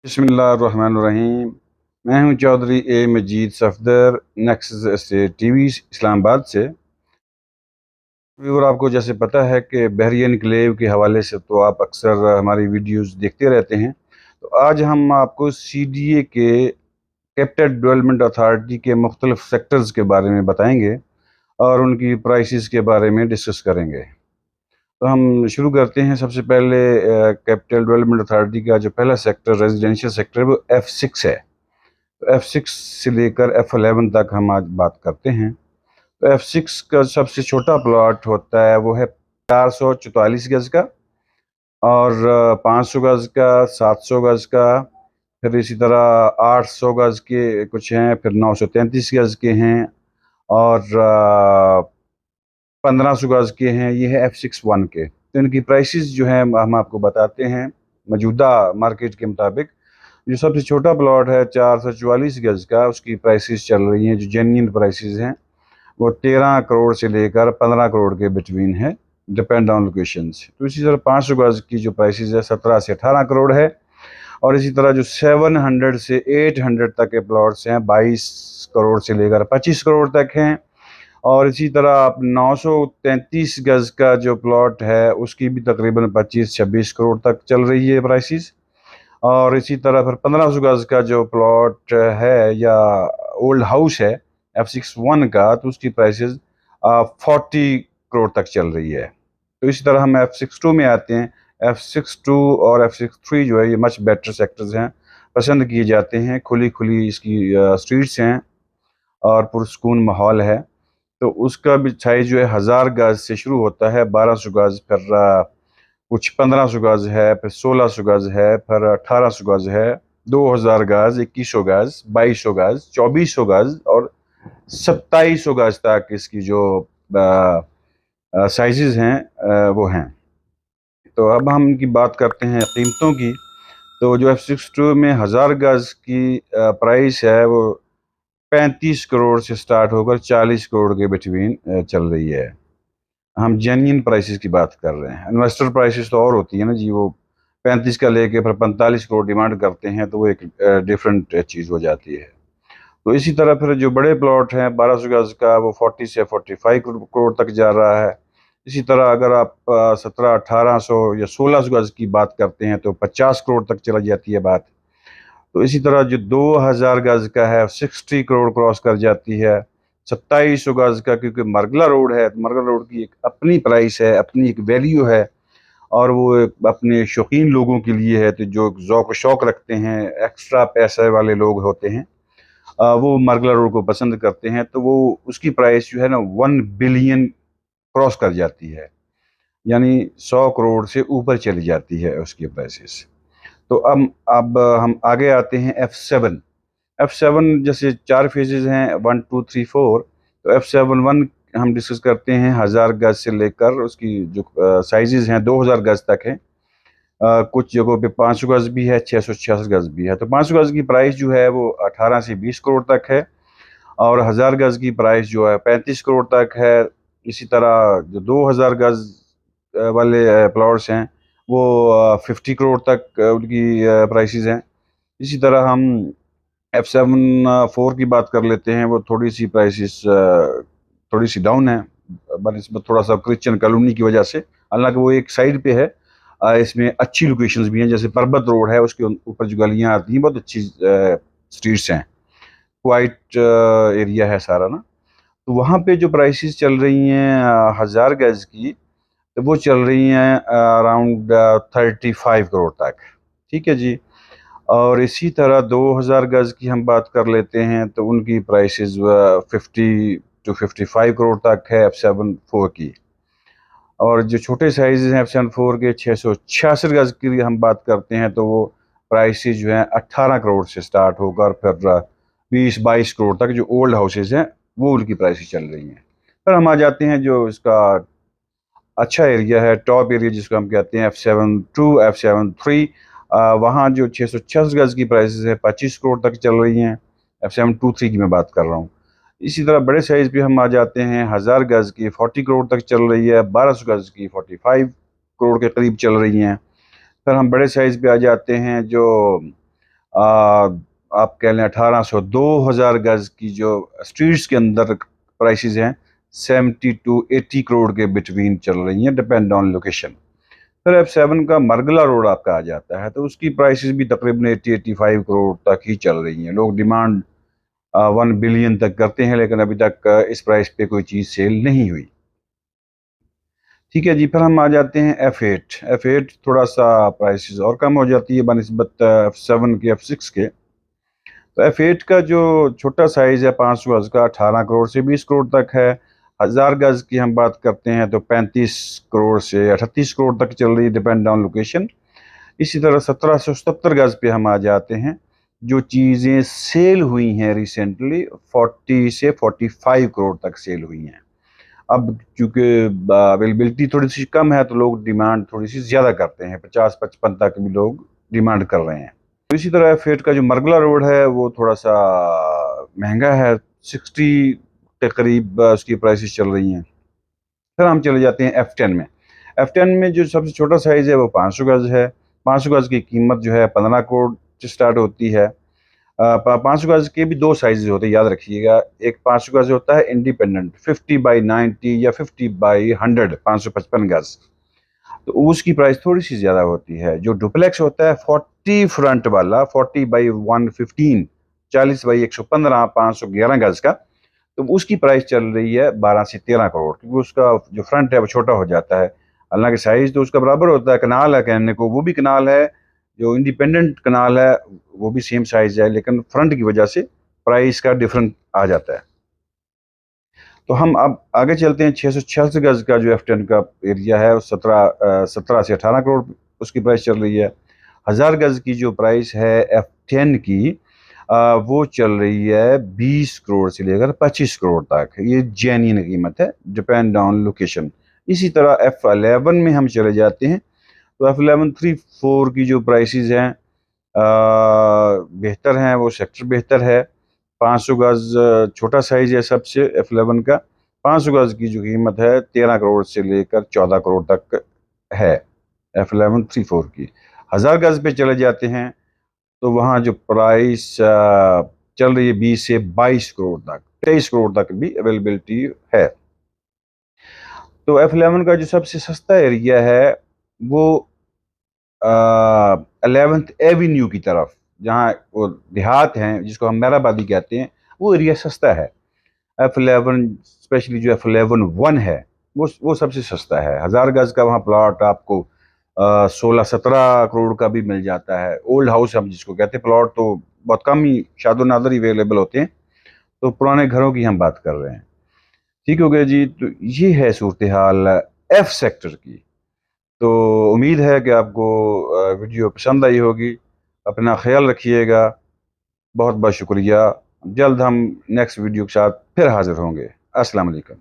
बिस्मिल्लाहिर्रहमानिर्रहीम। मैं हूं Chaudhry A Majid Safdar, Nexus estate TV Islamabad से। और आपको जैसे पता है कि बहरिया एन्क्लेव के हवाले से तो आप अक्सर हमारी वीडियोस देखते रहते हैं। तो आज हम आपको CDA के कैपिटल डेवलपमेंट अथॉरिटी के मुख्तलिफ सेक्टर्स के बारे में बताएंगे और उनकी प्राइसेस के बारे में डिस्कस करेंगे। तो हम शुरू करते हैं। सबसे पहले कैपिटल डेवलपमेंट अथॉरिटी का जो पहला सेक्टर रेजिडेंशियल सेक्टर है वो F6 है। तो F6 से लेकर F11 तक हम आज बात करते हैं। तो F6 का सबसे छोटा प्लॉट होता है वो है 444 गज का, और 500 गज का, 700 गज का, फिर इसी तरह 800 गज के कुछ हैं, फिर 933 गज के हैं, और 1500 गज के हैं। ये है F61 के। तो इनकी प्राइसेस जो है हम आपको बताते हैं मौजूदा मार्केट के मुताबिक। जो सबसे छोटा प्लॉट है 444 गज का, उसकी प्राइसेस चल रही हैं, जो जेन्युइन प्राइसेस हैं, वो 13 करोड़ से लेकर 15 करोड़ के बिटवीन है, डिपेंड ऑन लोकेशंस। तो इसी तरह 500 गज की जो प्राइसेस है 17 से 18 करोड़ है। और इसी तरह जो 700 से 800 तक के प्लॉट्स हैं 22 करोड़ से लेकर 25 करोड़ तक हैं। और इसी तरह आप 933 गज का जो प्लॉट है उसकी भी तकरीबन 25-26 करोड़ तक चल रही है प्राइसेस। और इसी तरह फिर 1500 गज का जो प्लॉट है या ओल्ड हाउस है F61 का, तो उसकी प्राइसेस 40 करोड़ तक चल रही है। तो इसी तरह हम F62 में आते हैं। F62 और F63 जो है ये मच बेटर सेक्टर्स हैं, पसंद किए जाते हैं। खुली खुली इसकी स्ट्रीट्स हैं और पुरसकून माहौल है। तो उसका भी साइज जो है 1000 गज से शुरू होता है, 1200 गज, फिर कुछ 1500 गज है, फिर 1600 गज है, फिर 1800 गज है, 2000 गज, 2100 गज, 2200 गज, 2400 गज और 2700 गज तक इसकी जो साइजेस हैं वो हैं। तो अब हम इनकी बात करते हैं कीमतों की। तो जो F62 में 1000 गज की प्राइस है वो 35 करोड़ से स्टार्ट होकर 40 करोड़ के बिटवीन चल रही है। हम जेन्युइन प्राइसेस की बात कर रहे हैं। इन्वेस्टर प्राइसेस तो और होती है ना जी, वो 35 का लेके फिर 45 करोड़ डिमांड करते हैं, तो वो एक डिफरेंट चीज़ हो जाती है। तो इसी तरह फिर जो बड़े प्लॉट हैं 1200 गज का, वो 40 से 45 करोड़ तक जा रहा है। इसी तरह अगर आप 1700-1800 या 1600 गज की बात करते हैं तो 50 करोड़ तक चला जाती है बात। तो इसी तरह जो 2000 गज का है 60 करोड़ क्रॉस कर जाती है। 2700 गज का, क्योंकि मरगला रोड है, मरगला रोड की एक अपनी प्राइस है, अपनी एक वैल्यू है, और वो एक अपने शौकीन लोगों के लिए है। तो जो ज़ौक़ शौक़ रखते हैं, एक्स्ट्रा पैसे वाले लोग होते हैं, वो मरगला रोड को पसंद करते हैं। तो वो उसकी प्राइस जो है ना 1 बिलियन क्रॉस कर जाती है, यानी 100 करोड़ से ऊपर चली जाती है उसकी प्राइसेस। तो अब हम आगे आते हैं F7। F7 जैसे 4 फेजेस हैं, 1 2 3 4। तो F7 1 हम डिस्कस करते हैं 1000 गज से लेकर उसकी जो साइजेस हैं 2000 गज तक हैं। कुछ जगहों पे 500 गज भी है, 666 गज भी है। तो 500 गज की प्राइस जो है वो 18 से 20 करोड़ तक है, और 1000 गज की प्राइस जो है 35 करोड़ तक है। इसी तरह जो 2000 गज वाले प्लॉट्स हैं वो 50 करोड़ तक उनकी प्राइसेस हैं। इसी तरह हम F7 4 की बात कर लेते हैं। वो थोड़ी सी प्राइसेस थोड़ी सी डाउन है, इसमें थोड़ा सा क्रिश्चियन कॉलोनी की वजह से। हालांकि वो एक साइड पे है, इसमें अच्छी लोकेशंस भी हैं, जैसे पर्वत रोड है, उसके ऊपर जो गलियां आती हैं बहुत अच्छी स्ट्रीट्स हैं, क्वाइट एरिया है सारा ना। तो वहाँ पे जो प्राइसेस चल रही हैं 1000 गज की, तो वो चल रही हैं अराउंड 35 करोड़ तक। ठीक है जी। और इसी तरह 2000 गज की हम बात कर लेते हैं, तो उनकी प्राइसेस 50 to 55 करोड़ तक है F7 4 की। और जो छोटे साइज़ हैं F7 4 के 666 गज की हम बात करते हैं, तो वो प्राइसेस जो हैं 18 करोड़ से स्टार्ट होकर फिर 20-22 करोड़ तक जो ओल्ड हाउसेज हैं वो उनकी प्राइसेस चल रही हैं। फिर हम आ जाते हैं जो इसका अच्छा एरिया है, टॉप एरिया जिसको हम कहते हैं F7 2, F7 3। वहाँ जो 666 गज की प्राइसेस है 25 करोड़ तक चल रही हैं। F7 2 3 की मैं बात कर रहा हूँ। इसी तरह बड़े साइज़ पे हम आ जाते हैं, 1000 गज की 40 करोड़ तक चल रही है, 1200 गज की 45 करोड़ के करीब चल रही हैं। फिर हम बड़े साइज़ पे आ जाते हैं जो आप कह लें 1800 2000 गज की जो स्ट्रीट्स के अंदर प्राइसेस हैं 70 टू 80 करोड़ के बिटवीन चल रही हैं, डिपेंड ऑन लोकेशन। फिर F7 का मरगला रोड आपका आ जाता है, तो उसकी प्राइसेस भी तकरीबन 80-85 करोड़ तक ही चल रही हैं। लोग डिमांड 1 बिलियन तक करते हैं, लेकिन अभी तक इस प्राइस पे कोई चीज़ सेल नहीं हुई। ठीक है जी, फिर हम आ जाते हैं F8। F8 थोड़ा सा प्राइसेस और कम हो जाती है बनिस्बत F7 के, F6 के। तो F8 का जो छोटा साइज़ है 500 गज का 18 करोड़ से 20 करोड़ तक है। 1000 गज की हम बात करते हैं तो 35 करोड़ से 38 करोड़ तक चल रही है, डिपेंड ऑन लोकेशन। इसी तरह 1770 गज पे हम आ जाते हैं। जो चीज़ें सेल हुई हैं रिसेंटली 40 से 45 करोड़ तक सेल हुई हैं। अब चूंकि अवेलेबिलिटी थोड़ी सी कम है तो लोग डिमांड थोड़ी सी ज़्यादा करते हैं, 50-55 तक भी लोग डिमांड कर रहे हैं। तो इसी तरह F8 का जो मरगला रोड है वो थोड़ा सा महंगा है, 60 के करीब उसकी प्राइसेस चल रही हैं। फिर हम चले जाते हैं F10 में। F10 में जो सबसे छोटा साइज़ है वो 500 गज है। 500 गज की कीमत जो है 15 करोड़ से स्टार्ट होती है। 500 गज के भी दो साइज़ होते हैं, याद रखिएगा। एक 500 गज होता है इंडिपेंडेंट 50/90 या 50/100, 555 गज, तो उसकी प्राइस थोड़ी सी ज़्यादा होती है। जो डुप्लेक्स होता है 40 फ्रंट वाला 40/115, 40/115, 511 गज का, तो उसकी प्राइस चल रही है 12 से 13 करोड़, क्योंकि उसका जो फ्रंट है वो छोटा हो जाता है। हालांकि साइज तो उसका बराबर होता है, कनाल है कहने को, वो भी कनाल है। जो इंडिपेंडेंट कनाल है वो भी सेम साइज है, लेकिन फ्रंट की वजह से प्राइस का डिफरेंस आ जाता है। तो हम अब आगे चलते हैं। 666 गज का जो F10 का एरिया है 17 से 18 करोड़ उसकी प्राइस चल रही है। 1000 गज की जो प्राइस है F10 की वो चल रही है 20 करोड़ से लेकर 25 करोड़ तक। ये जेन्युइन कीमत है, डिपेंड ऑन लोकेशन। इसी तरह F11 में हम चले जाते हैं। तो F11 3-4 की जो प्राइसेस हैं बेहतर हैं, वो सेक्टर बेहतर है। 500 गज छोटा साइज है सबसे F11 का। 500 गज की जो कीमत है 13 करोड़ से लेकर 14 करोड़ तक है F11 3-4 की। 1000 गज पे चले जाते हैं तो वहाँ जो प्राइस चल रही है 20 से 22 करोड़ तक, 23 करोड़ तक भी अवेलेबिलिटी है। तो F11 का जो सबसे सस्ता एरिया है वो 11th एवेन्यू की तरफ, जहाँ वो देहात हैं जिसको हम मेहराबादी कहते हैं, वो एरिया सस्ता है। F11 स्पेशली जो F11-1 है वो सबसे सस्ता है। 1000 गज का वहाँ प्लॉट आपको 16-17 करोड़ का भी मिल जाता है। ओल्ड हाउस हम जिसको कहते हैं, प्लॉट तो बहुत कम ही शादो नादर ही अवेलेबल होते हैं, तो पुराने घरों की हम बात कर रहे हैं। ठीक हो गया जी। तो ये है सूरत हाल F सेक्टर की। तो उम्मीद है कि आपको वीडियो पसंद आई होगी। अपना ख्याल रखिएगा। बहुत बहुत शुक्रिया। जल्द हम नेक्स्ट वीडियो के साथ फिर हाजिर होंगे। अस्सलाम वालेकुम।